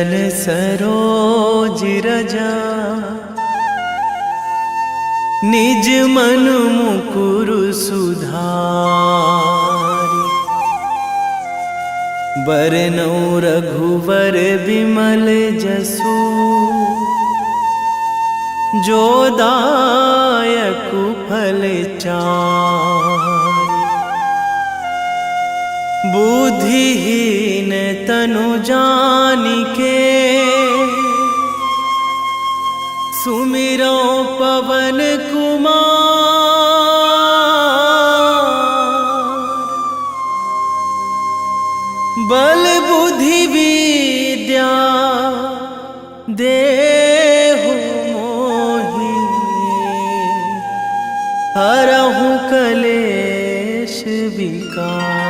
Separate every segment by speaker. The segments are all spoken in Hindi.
Speaker 1: जल सरोज रजा निज मन मुकुर सुधारि। बरनौ रघुवर बिमल जसु जो दायक फल चारि। बुद्धिहीन तनु जानिके सुमिरो पवन कुमार। बल बुद्धि विद्या देहु मोहि हरहु कलेश विकार।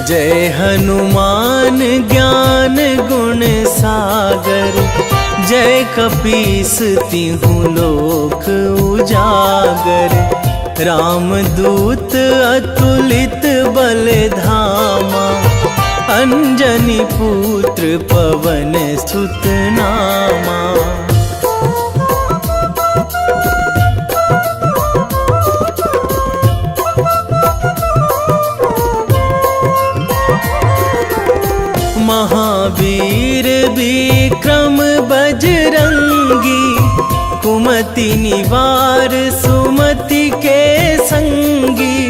Speaker 1: जय हनुमान ज्ञान गुण सागर। जय कपीस तिहुँ लोक उजागर। रामदूत अतुलित बल धामा। अंजनी पुत्र पवन सुत नामा। महावीर विक्रम बजरंगी। कुमति निवार सुमति के संगी।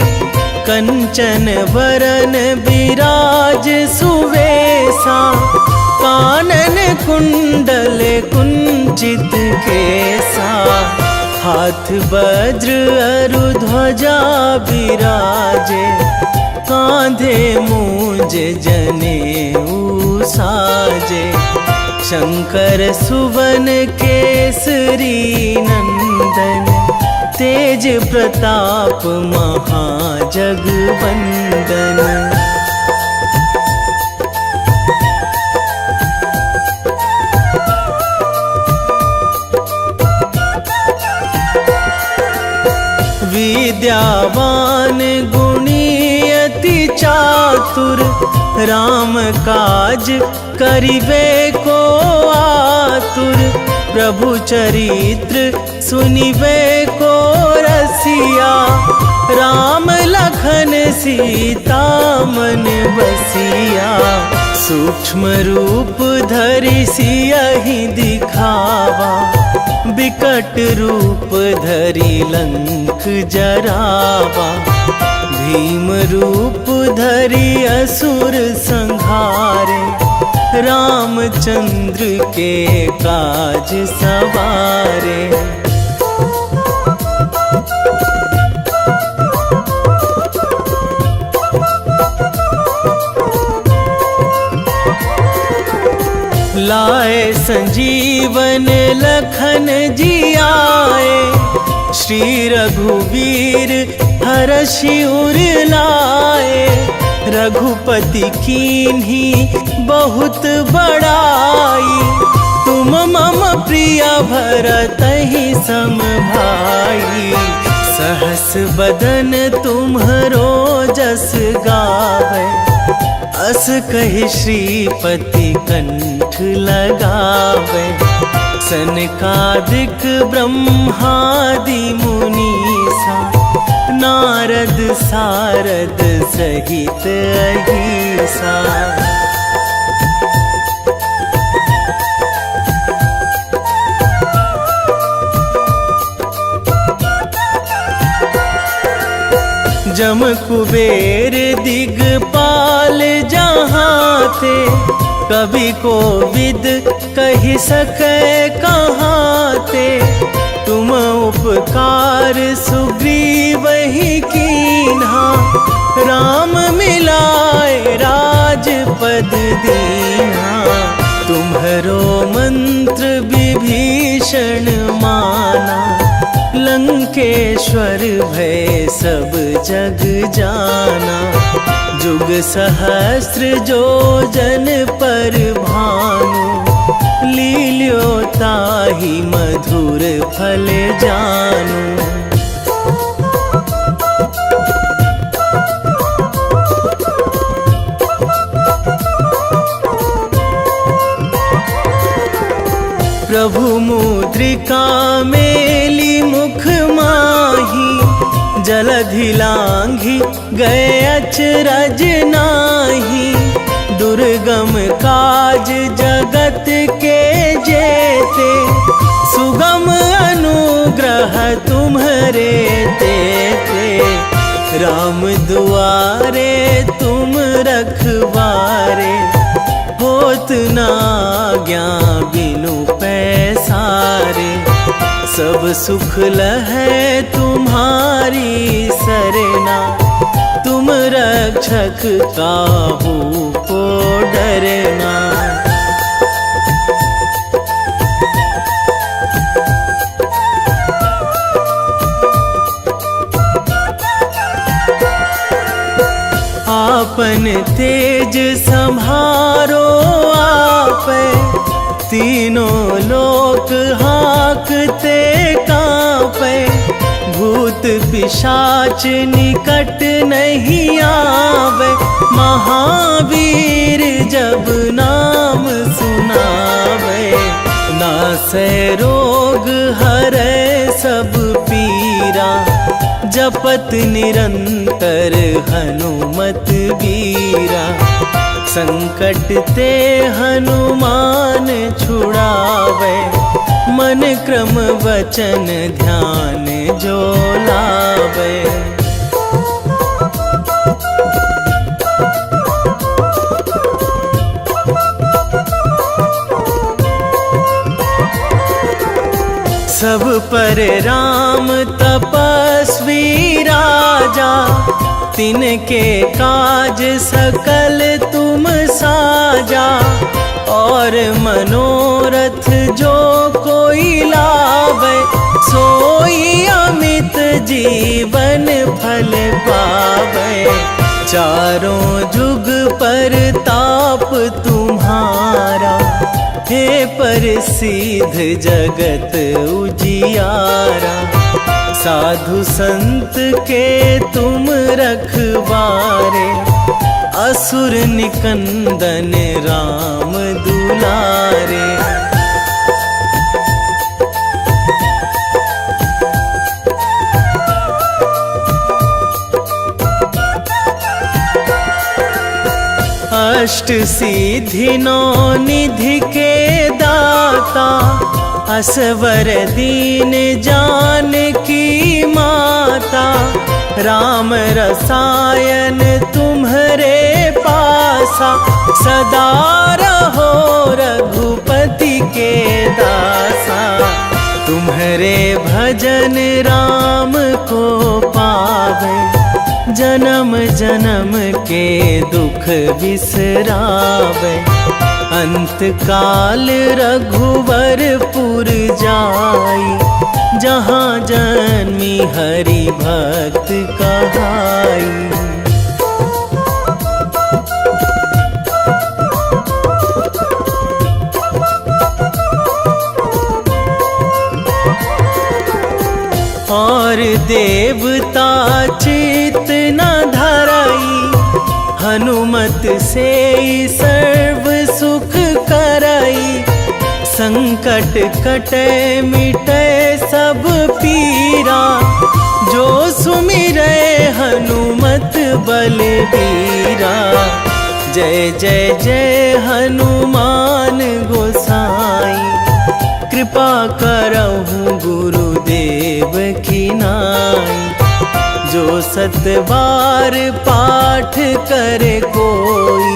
Speaker 1: कंचन वरन विराज सुवेशा। कानन कुंडल कुंचित केसा। हाथ वज्र अरु ध्वजा विराजे। कांधे मूंज जनेऊ साजे। शंकर सुवन केसरी नंदन। तेज प्रताप महाजगवंदन। विद्यावान गुणी अति चातुर। राम काज करिबे को आतुर। प्रभु चरित्र सुनिबे को रसिया। राम लखन सीता मन बसिया। सूक्ष्म रूप धरि सियहि दिखावा। बिकट रूप धरि लंक जरावा। भीम रूप धरि असुर संहारे। रामचंद्र के काज सवारे। लाए संजीवन लखन जियाए। श्री रघुवीर हरषि उर लाए। रघुपति कीन्ही बहुत बड़ाई। तुम मम प्रिय भरतहि सम भाई। सहस बदन तुम्हरो जस गावै। अस कहि श्रीपति कंठ लगावै। सनकादिक ब्रह्मादि मुनीसा। नारद सारद सहित अहिसा। जम कुबेर दिगपाल जहाँ थे। कवि कोविद कहि सकै कहाँ थे। तुम उपकार सुग्रीवहि कीन्हा। राम मिलाए राजपद दीन्हा। तुम्हरो मंत्र विभीषण माना। लंकेश्वर भय सब जग जाना। जुग सहस्र जो जन पर भानु। लील्यो ताहि मधुर फल जानु। प्रभु मुद्रिका मेली मुख माही, जलधि लांघि गए अचरज नाही। दुर्गम काज जगत के जेते, सुगम अनुग्रह तुम्हरे तेते। राम दुआरे तुम रखवारे, होत ना आज्ञा बिनु पैसारे। सब सुख लहै तुम्हारी सरना, तुम रक्षक काहू को डरना। आपन तेज संभारो आपै, तीनों लोक हाकते कांपै। भूत पिशाच निकट नहीं आवे, महावीर जब नाम सुनावे। नासै रोग हरै सब पीरा, जपत निरंतर हनुमत बीरा। संकट ते हनुमान छुड़ावे, मन क्रम वचन ध्यान जो लावे। सब पर राम तपस्वी राजा, तिनके काज सकल तुम साजा। और मनोरथ जो कोई लावे, सोई अमित जीवन फल पावे। चारों जुग पर ताप तुम्हारा, हे प्रसिद्ध जगत उजियारा। साधु संत के तुम रखवारे, असुर निकंदन राम दुलारे। अष्ट सिद्धि नौ निधि के दाता, असवर दीन जानकी माता। राम रसायन तुम्हरे पासा, सदा रहो रघुपति के दासा। तुम्हरे भजन राम को पावे, जन्म जन्म के दुख बिसरावे। अंत काल रघुवरपुर जाई, जहाँ जन्मी हरि भक्त कहाई। और देवता चित न धराई, हनुमत से सर्व सुख कराई। संकट कटे मिटे सब पीरा, जो सुमिरै हनुमत बलबीरा। जय जय जय हनुमान गोसाई, कृपा करहु गुरुदेव की नाई। जो सतबार पाठ करे कोई,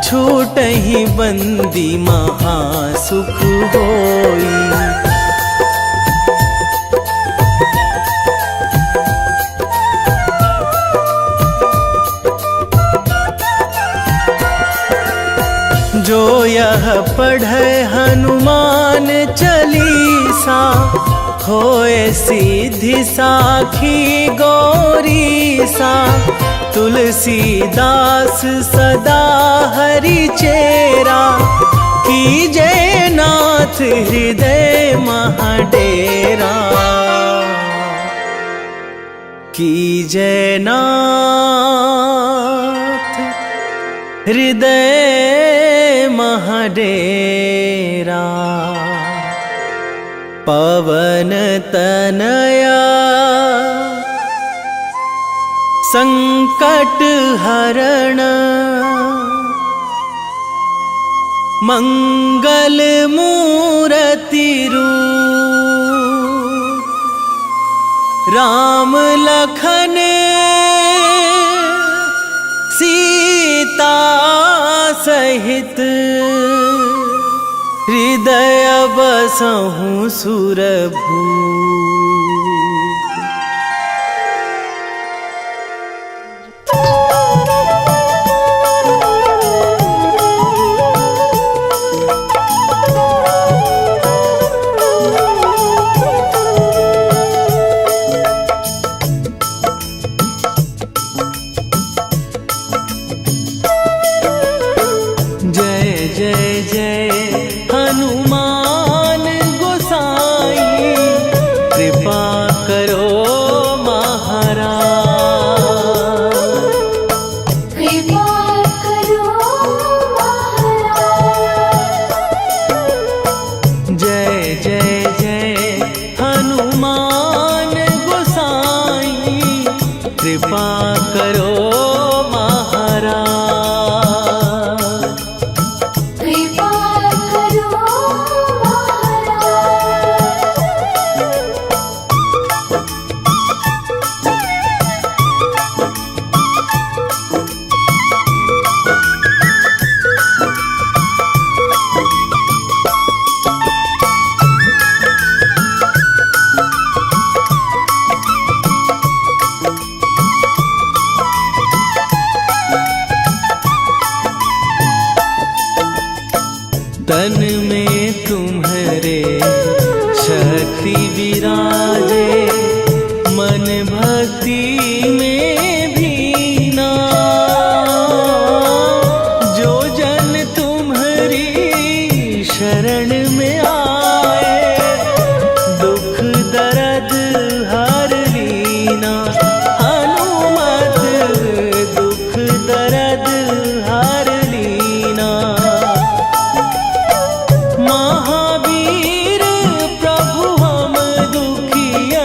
Speaker 1: छूटहि बंदी महासुख होई। जो यह पढ़े हनुमान चालीसा, होए सिद्धि साखी गौरीसा। तुलसीदास सदा हरि चेरा, कीजे नाथ हृदय महाडेरा, कीजे नाथ हृदय महाडेरा। पवन तनया संकट हरण, मंगल मूर्ति रूप, राम लखन सीता सहित, हृदय बसहु सुरभूप। जय जय जय हनुमान गोसाई, कृपा करो महाराज,
Speaker 2: कृपा करो महाराज।
Speaker 1: जय जय जय हनुमान गोसाई, कृपा करो महाराज।
Speaker 2: कृपा करो
Speaker 1: तन में तुम्हारे शक्ति विराजे, मन भक्ति में भीना। जो जन तुम्हारी शरण में आए, दुख दर्द हर लीना। हनुमत दुख दर्द हर लीना। महावीर प्रभु हम दुखिया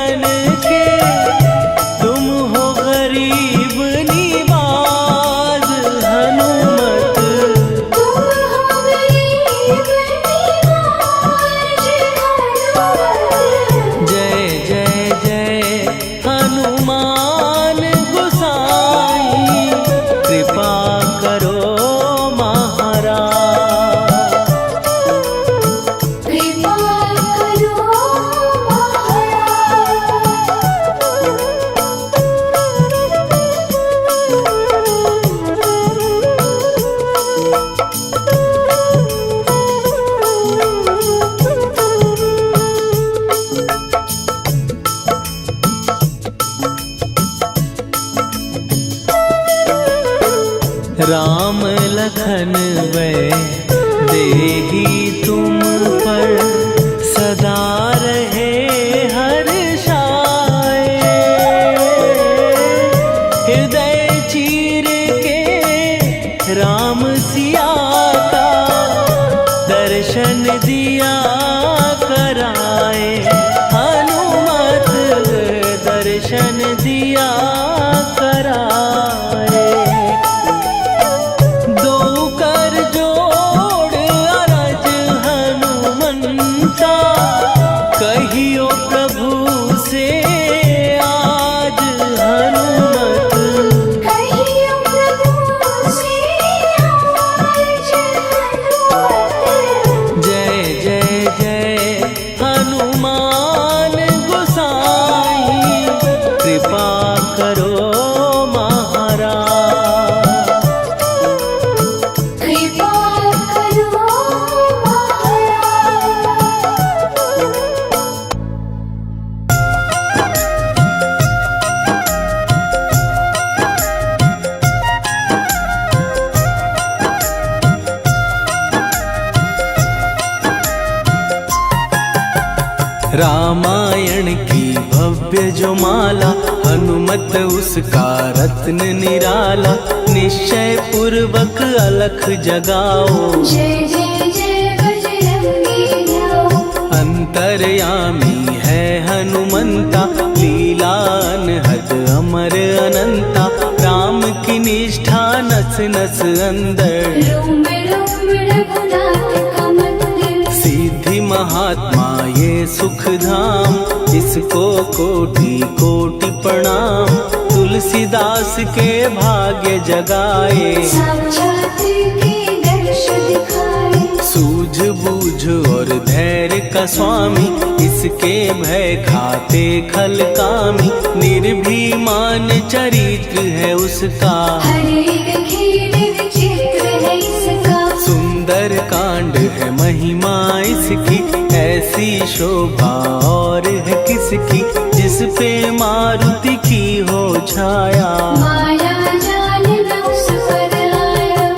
Speaker 1: रामायण की भव्य जो माला, हनुमत उसका रत्न निराला। निश्चय पूर्वक अलख जगाओ,
Speaker 2: जय जय जय बजरंगी जाओ।
Speaker 1: अंतर्यामी है हनुमंता, लीला अनहद अमर अनंता। राम की निष्ठा नस नस अंदर,
Speaker 2: रोम रोम रघुनाथ का मंदिर।
Speaker 1: सिद्धि महात्मा ये सुख धाम, इसको कोटि कोटि प्रणाम। तुलसीदास के भाग्य जगाए,
Speaker 2: साक्षात के दर्श दिखाए।
Speaker 1: सूझ बूझ और धैर्य का स्वामी, इसके भय खाते खल कामी। निर्भीमान चरित्र है उसका,
Speaker 2: हर एक खेल विचित्र है इसका।
Speaker 1: सुंदर कांड है महिमा इसकी। ऐसी शोभा और है किसकी, जिस पे मारुति की हो छाया।
Speaker 2: माया जाल न उस पर आया।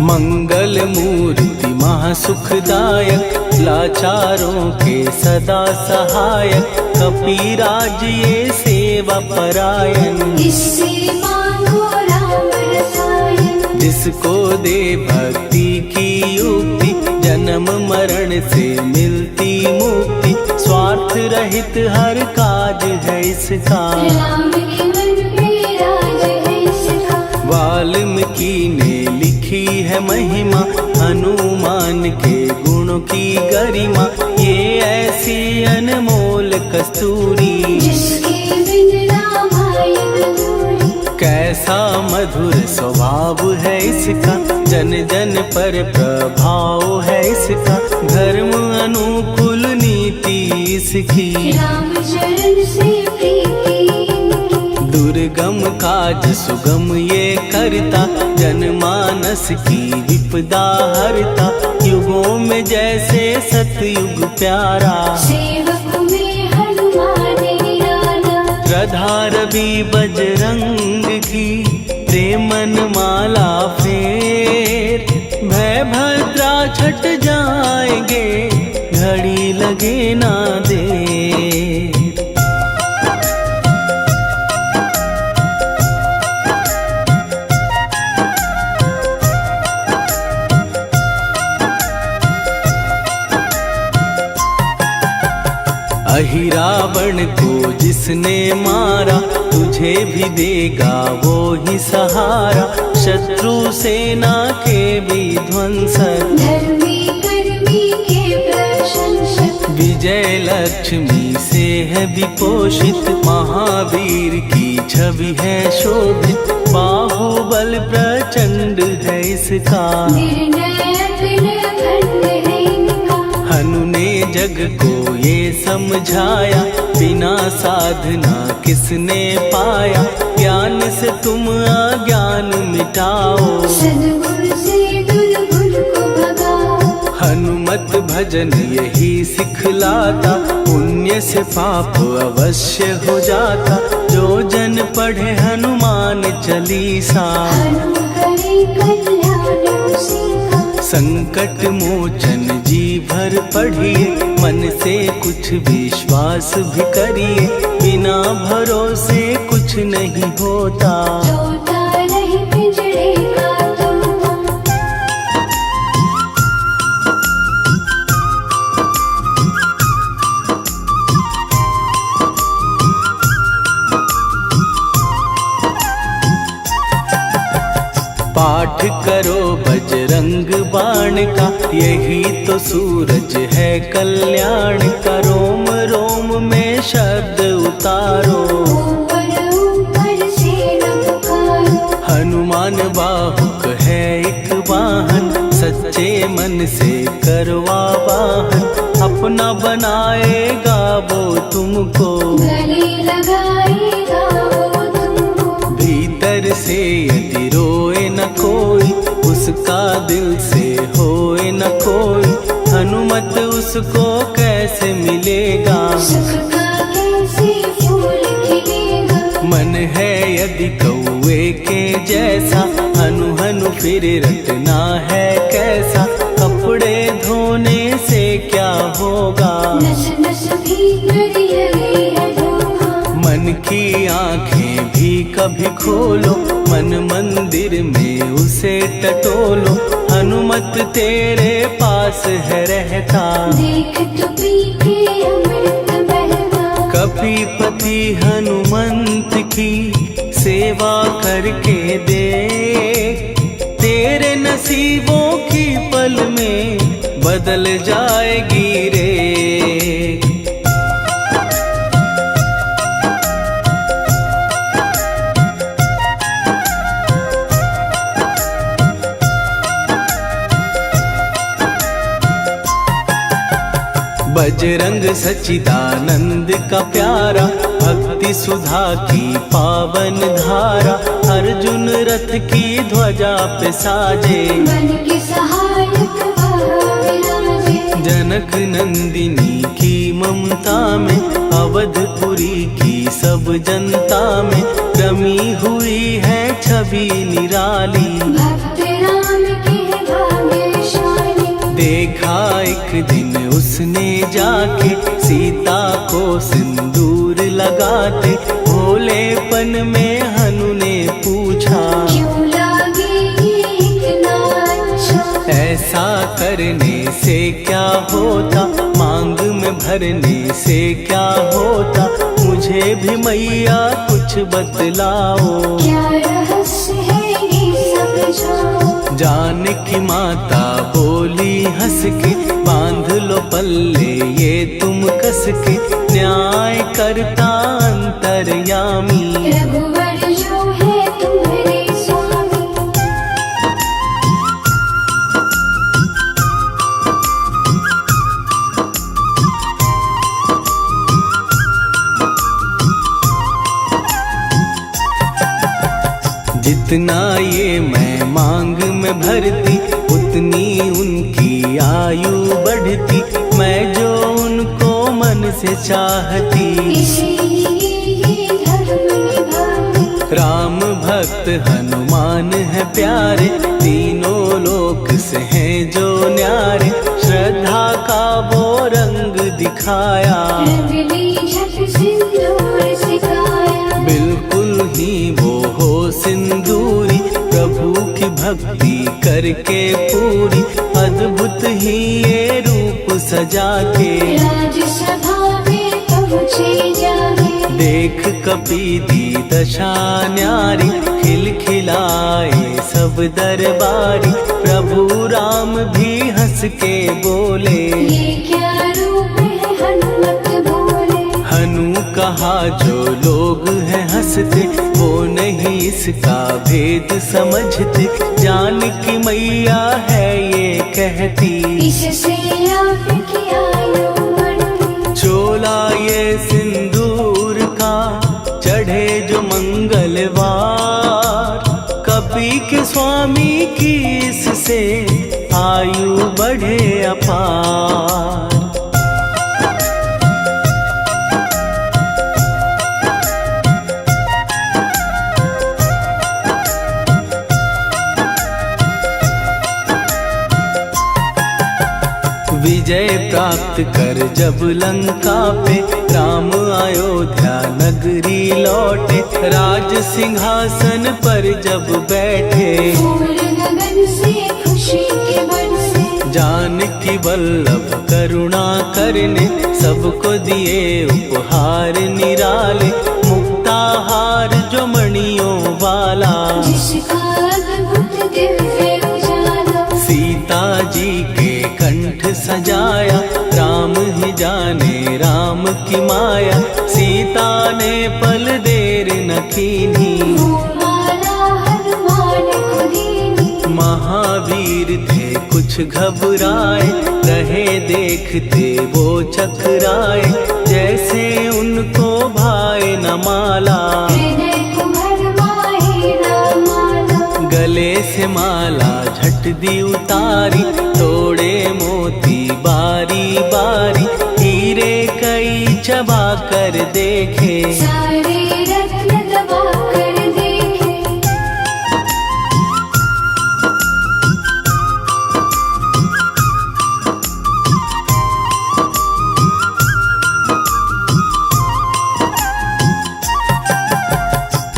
Speaker 1: मंगल मूर्ति महासुखदायक, लाचारों के सदा सहायक। कपीराज ये सेवा परायण,
Speaker 2: इससे मांगो राम रसायन।
Speaker 1: जिसको दे भक्ति की युक्ति, जन्म मरण से मिलती मुक्ति। स्वार्थ रहित हर काज है इसका,
Speaker 2: राम के मन में राज है इसका।
Speaker 1: वाल्मीकि ने लिखी है महिमा, हनुमान के गुणों की गरिमा। ये ऐसी अनमोल कस्तूरी,
Speaker 2: जिसके बिन रामायण अधूरी।
Speaker 1: कैसा मधुर स्वभाव है इसका, जन जन पर प्रभाव है इसका। धर्म अनुकूल नीति इसकी,
Speaker 2: राम चरण से प्रीति।
Speaker 1: दुर्गम काज सुगम ये करता, जनमानस की विपदा हरता। युगों में जैसे सतयुग प्यारा,
Speaker 2: सेवक में हनुमान निराला।
Speaker 1: श्रद्धा रवि बजरंग की, प्रेमन माला फेर। भय भद्रा छट जाएंगे, घड़ी लगे ना देर। अहिरावण को जिसने मारा, तुझे भी देगा वो ही सहारा। शत्रु सेना के विध्वंसक,
Speaker 2: धर्मी कर्मी के प्रशंसक।
Speaker 1: विजय लक्ष्मी से है विपोषित, महावीर की छवि है शोभित। बाहुबल प्रचंड है इसका,
Speaker 2: निर्णय अखंड है इनका।
Speaker 1: हनु ने जग को ये समझाया, बिना साधना किसने पाया। ज्ञान से तुम अज्ञान मिटाओ,
Speaker 2: सद्गुरु से दुर्गुण को भगाओ।
Speaker 1: हनुमत भजन यही सिखलाता, पुण्य से पाप अवश्य हो जाता। जो जन पढ़े हनुमान चालीसा,
Speaker 2: हनु करे कल्याण उसी का।
Speaker 1: संकट मोचन जी भर पढ़िए, मन से कुछ विश्वास भी करिए। बिना भरोसे कुछ नहीं होता,
Speaker 2: जोता रहे पिंजरे का तोता।
Speaker 1: पाठ करो बजरंग बाण का, यही तो सूरज है कल्याण का। रोम रोम में शब्द उतारो,
Speaker 2: ऊपर ऊपर से न पुकारो।
Speaker 1: हनुमान बाहुक है एक वाहन, सच्चे मन से करवा वाहन। अपना बनाएगा वो तुमको,
Speaker 2: गले लगाएगा वो तुमको।
Speaker 1: भीतर से यदि रोए न कोई, उसका दिल से होए न कोई। हनुमत उसको कैसे मिलेगा,
Speaker 2: सुख का कैसे से फूल खिलेगा।
Speaker 1: मन है यदि कौवे के जैसा, हनु हनु फिर रटना है कैसा। कपड़े धोने से क्या होगा,
Speaker 2: नस नस भीतर लगी है धोखा।
Speaker 1: मन की आंखें भी कभी खोलो, मन मंदिर में उसे टटोलो। हनुमत तेरे पास है रहता,
Speaker 2: देख तो पी के अमृत बहता।
Speaker 1: कपीपति हनुमंत की सेवा करके दे, तेरे नसीबों की पल में बदल जाएगी रे। बजरंग सच्चिदानंद का प्यारा, भक्ति सुधा की पावन धारा। अर्जुन रथ की ध्वजा पे साजे,
Speaker 2: मन के सहायक वहाँ विराजे।
Speaker 1: जनक नंदिनी की ममता में, अवधपुरी की सब जनता में रमी हुई है छवि निराली।
Speaker 2: भक्त राम के भाग्यशाली,
Speaker 1: देखा एक दिन उसने जाके सीता को सिंदूर लगाते। भोलेपन में हनु ने पूछा,
Speaker 2: क्यों लागे ये इतना अच्छा।
Speaker 1: ऐसा करने से क्या होता, मांग में भरने से क्या होता। मुझे भी मैया कुछ बतलाओ,
Speaker 2: क्या रहस्य है ये सब जाओ।
Speaker 1: जानकी माता बोली हंस के, बांध लो पल्ले ये तुम कस के। न्याय करता अंतर्यामी,
Speaker 2: रघुवर जो है तुम्हारे स्वामी।
Speaker 1: जितना ये मैं मांग में भरती, उतनी उनकी आयु बढ़ती। मैं जो उनको मन से चाहती,
Speaker 2: इसीलिए ये धर्म निभाती।
Speaker 1: राम भक्त हनुमान है प्यारे, तीनों लोक से हैं जो न्यारे। श्रद्धा का वो रंग दिखाया,
Speaker 2: रंगली झट सिंदूर सिखाया।
Speaker 1: बिल्कुल ही वो हो सिंदूरी, प्रभु की भक्ति करके पूरी। अद्भुत ही ये रूप सजा के,
Speaker 2: राजसभा में पहुँचे जाके।
Speaker 1: देख कपीदी दशा न्यारी, खिलखिलाए सब दरबारी। प्रभु राम भी हंस के बोले,
Speaker 2: ये क्या रूप है हनुमत बोले।
Speaker 1: हनु कहा जो लोग हैं हंसते, वो नहीं इसका भेद समझते। जानकी मैया है ये कहती,
Speaker 2: इससे आपकी आयु बढ़ती।
Speaker 1: चोला ये सिंदूर का चढ़े जो मंगलवार। कपी के स्वामी की इससे आयु बढ़े अपार। विजय प्राप्त कर जब लंका पे, राम अयोध्या नगरी लौटे। राज सिंहासन पर जब बैठे,
Speaker 2: फूल गगन से खुशी के बरसे।
Speaker 1: जानकी वल्लभ करुणा करने, सबको दिए उपहार निराले। मुक्ताहार जो मणियों वाला,
Speaker 2: जिसका अद्भुत दिव्य उजाला।
Speaker 1: सीता जी के कंठ सजाया, राम ही जाने राम की माया। सीता ने पल देर न कीन्ही,
Speaker 2: वो माला हनुमान को दीनी।
Speaker 1: महावीर थे कुछ घबराए, रहे देखते वो चकराए। जैसे उनको भाए न माला,
Speaker 2: हृदय को भरमाए रामाला।
Speaker 1: गले से माला झट दी उतारी, तोड़े मोती बारी बारी। हीरे कई चबा कर देखे।
Speaker 2: सारे रत्न दबा कर देखे।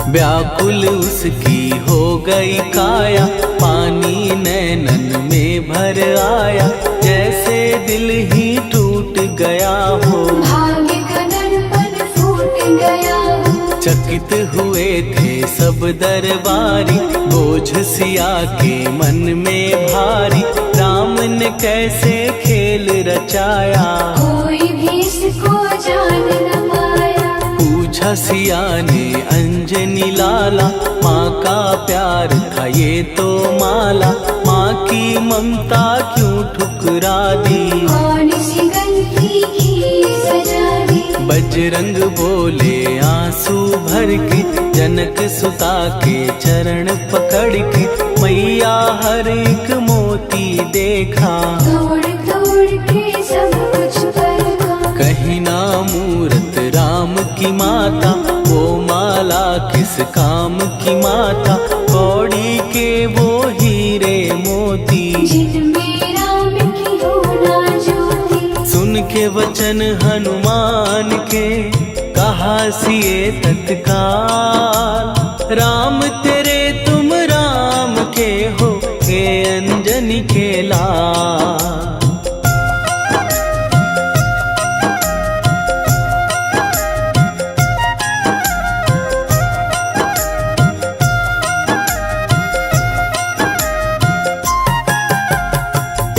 Speaker 1: व्याकुल उसकी हो गई काया, पानी नैनन में भर आया, जैसे दिल ही टूट गया हो।
Speaker 2: भाग्य का दर्पण फूट गया हो।
Speaker 1: चकित हुए थे सब दरबारी, बोझ सिया के मन में भारी, राम ने कैसे खेल रचाया।
Speaker 2: कोई भी इसको जान न पाया।
Speaker 1: पूछा सिया ने अंजनी लाला, माँ का प्यार था ये तो माला, माँ की ममता क्यों ठुकरा दी।
Speaker 2: कौन सी गलती की सजा दी।
Speaker 1: बजरंग बोले आंसू भर के, जनक सुता के चरण पकड़ के, मैया हर एक मोती देखा।
Speaker 2: तोड़ तोड़ के सब कुछ परखा।
Speaker 1: कहीं ना मूरत राम की माता, वो माला किस काम की माता, कौड़ी के वो हीरे मोती।
Speaker 2: जिनमें राम की हो ना ज्योति।
Speaker 1: सुन के वचन हनुमान के, कहा सिए तत्काल, राम तेरे तुम राम के हो, हे अंजनी के लाल।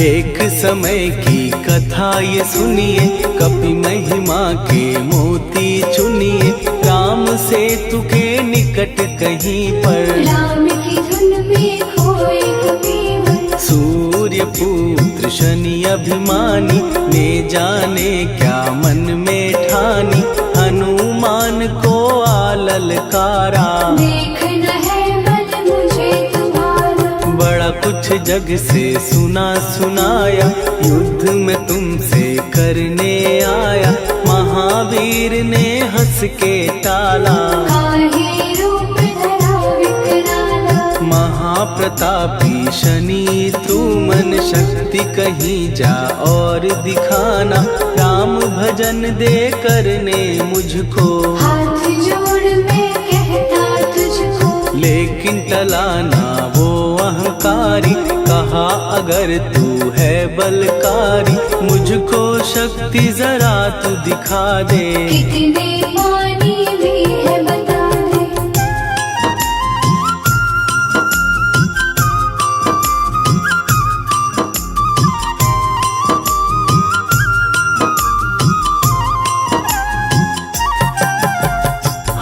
Speaker 1: एक समय की कथा ये सुनिए, कपि महिमा के मोती चुनिए, राम सेतु के निकट कहीं पर,
Speaker 2: राम की धुन में खोए कबीर।
Speaker 1: सूर्य पुत्र शनि अभिमानी, ने जाने क्या मन में ठानी, हनुमान को आललकारा।
Speaker 2: देखना है बल मुझे तुम्हारा।
Speaker 1: बड़ा कुछ जग से सुना सुनाया, युद्ध में तुमसे करने आया, महावीर ने हंस के टाला।
Speaker 2: काहे रूप धरा विकराला।
Speaker 1: महाप्रतापी शनि तू मन शक्ति कहीं जा और दिखाना, राम भजन दे करने मुझको।
Speaker 2: हाथ जोड़ मैं कहता तुझको।
Speaker 1: लेकिन टलाना वो अहंकारी, कहा अगर तू है बलकारी, मुझको शक्ति जरा तू दिखा दे।
Speaker 2: कितने पानी भी है बता दे।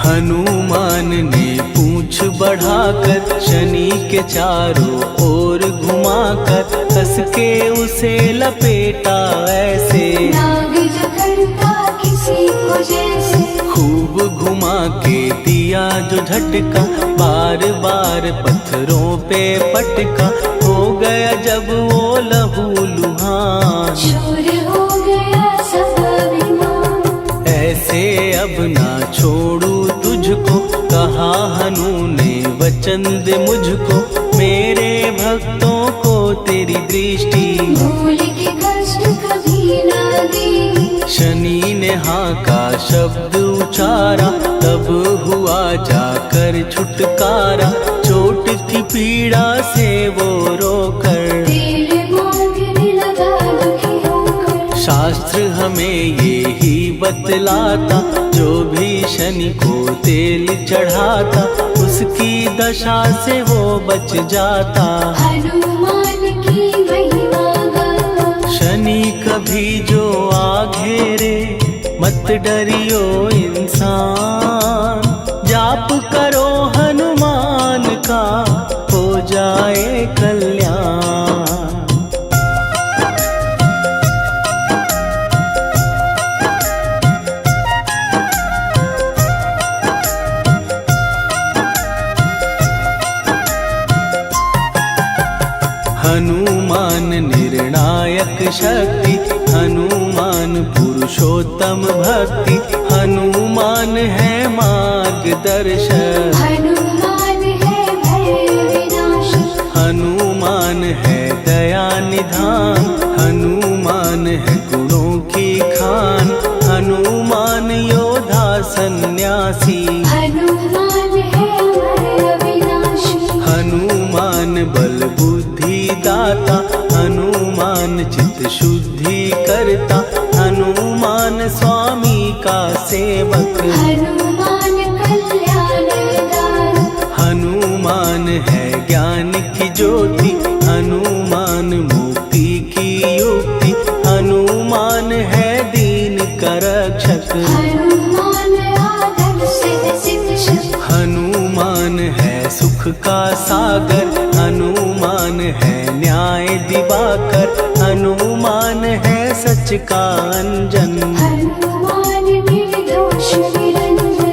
Speaker 1: हनुमान ने पूंछ बढ़ाकर, शनि के चारों ओर घुमाकर, कस के उसे लपेटा ऐसे।
Speaker 2: नाग जो करता किसी को जैसे।
Speaker 1: खूब घुमा के दिया जो झटका, बार बार पत्थरों पे पटका, हो गया जब वो लहू लुहान।
Speaker 2: चूर हो गया सब अभिमान।
Speaker 1: ऐसे अब ना छोड़ू तुझको, कहा हनु ने वचन दे मुझको, मेरे भक्तों को तेरी दृष्टि।
Speaker 2: भूल के कष्ट कभी ना दी।
Speaker 1: शनि ने हाँ का शब्द उचारा, तब हुआ जाकर छुटकारा, चोट की पीड़ा से वो रोकर।
Speaker 2: तेल मांगने लगा दुखी होकर।
Speaker 1: शास्त्र हमें ये ही बतलाता, जो भी शनि को तेल चढ़ाता, उसकी दशा से वो बच जाता।
Speaker 2: हनुमान की महिमा गाता।
Speaker 1: शनि कभी जो आ घेरे, मत डरियो इंसान, जाप करो हनुमान का, हो जाए कल्याण। हनुमान निर्णायक शक्ति, हनुमान पुरुषोत्तम पुरुषोत्तम भक्ति, हनुमान है मार्गदर्शक।
Speaker 2: हनुमान है भय विनाशक,
Speaker 1: हनुमान है दया निधान, हनुमान है गुणों की खान, हनुमान योद्धा सन्यासी।
Speaker 2: हनुमान है अमर अविनाशी,
Speaker 1: हनुमान बल बुद्धि दाता, हनुमान चित्त शुद्धि करता, हनुमान स्वामी का सेवक।
Speaker 2: हनुमान कल्याण दाता,
Speaker 1: हनुमान है ज्ञान की ज्योति, हनुमान मुक्ति की युक्ति, हनुमान है दीन का रक्षक।
Speaker 2: हनुमान आदर सिद्ध शिक्षक,
Speaker 1: हनुमान है सुख का सागर, हनुमान है न्याय दिवाकर, हनुमान है सच का अंजन।
Speaker 2: हनुमान निर्दोष निरंजन,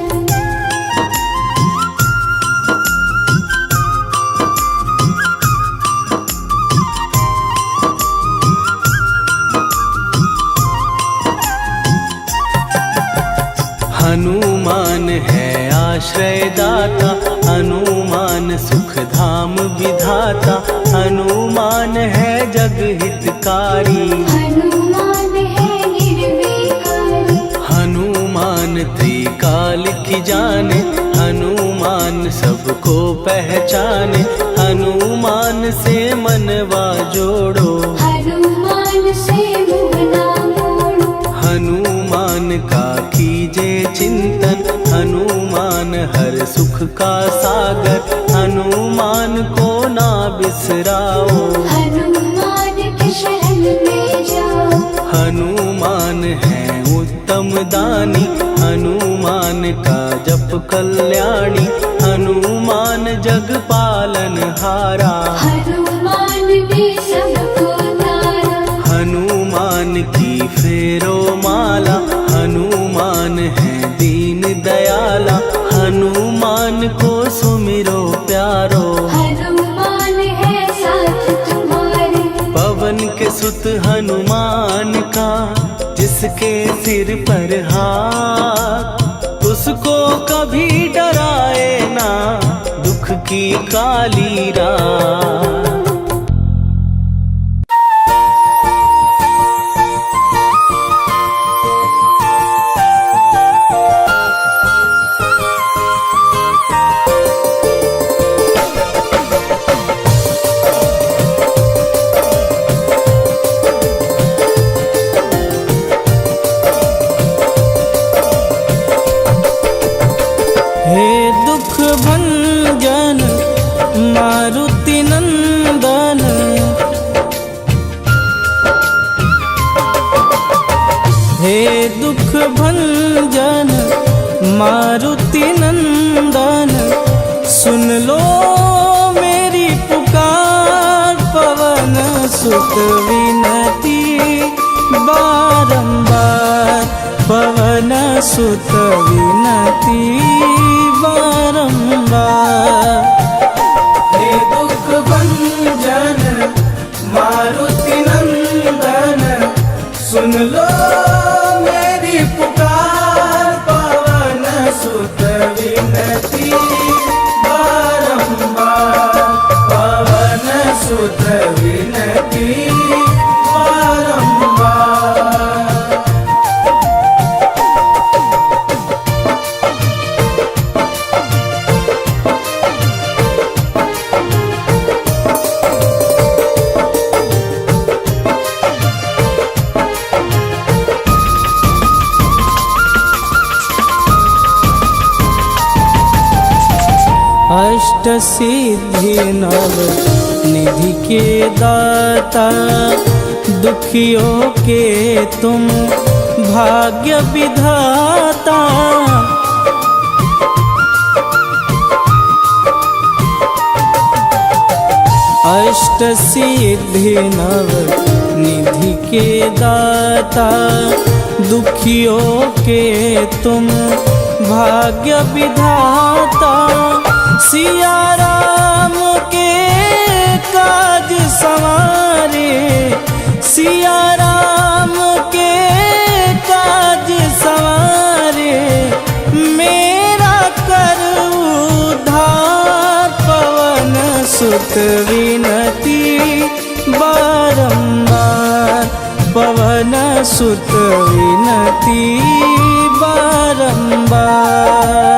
Speaker 1: हनुमान है आश्रय दाता, हनुमान सुख धाम विधाता, हनुमान है जग हितकारी।
Speaker 2: हनुमान है निर्विकारी,
Speaker 1: हनुमान त्रिकाल की जाने, हनुमान सबको पहचाने, हनुमान से मनवा जोड़ो।
Speaker 2: हनुमान से मुँह ना मोड़ो,
Speaker 1: हनुमान का कीजे चिंतन, हनुमान हर सुख का सागर, हनुमान को ना बिसराओ।
Speaker 2: हनुमान के शरण में जाओ।
Speaker 1: हनुमान है उत्तम दानी, हनुमान का जप कल्याणी, हनुमान जग पालन हारा।
Speaker 2: हनुमान ने सबको तारा,
Speaker 1: हनुमान की फेरो माला, हनुमान है दीन दयाला, हनुमान को सुमिरो प्यारो।
Speaker 2: हनुमान है साथ तुम्हारे,
Speaker 1: पवन के सुत हनुमान का, जिसके सिर पर हाथ, उसको कभी डराए ना दुख की काली रात। हे दुख भंजन मारुति नंदन, हे दुख भंजन मारुति नंदन, सुन लो मेरी पुकार, पवन सुत विनती बारंबार, पवन सुत विनती बारंबार। हे दुख भंजन मारुति नंदन, सुन लो मेरी पुकार, पवन सुत विनती बारंबार, पवन सुत विनती बारंबार। अष्ट सिद्धि नव निधि के दाता, दुखियों के तुम भाग्य विधाता। अष्ट सिद्धि नव निधि के दाता, दुखियों के तुम भाग्य विधाता। सिया राम के काज सवारे, सिया राम के काज सुत विनती बारंबार, पवन सुत विनती बारंबार।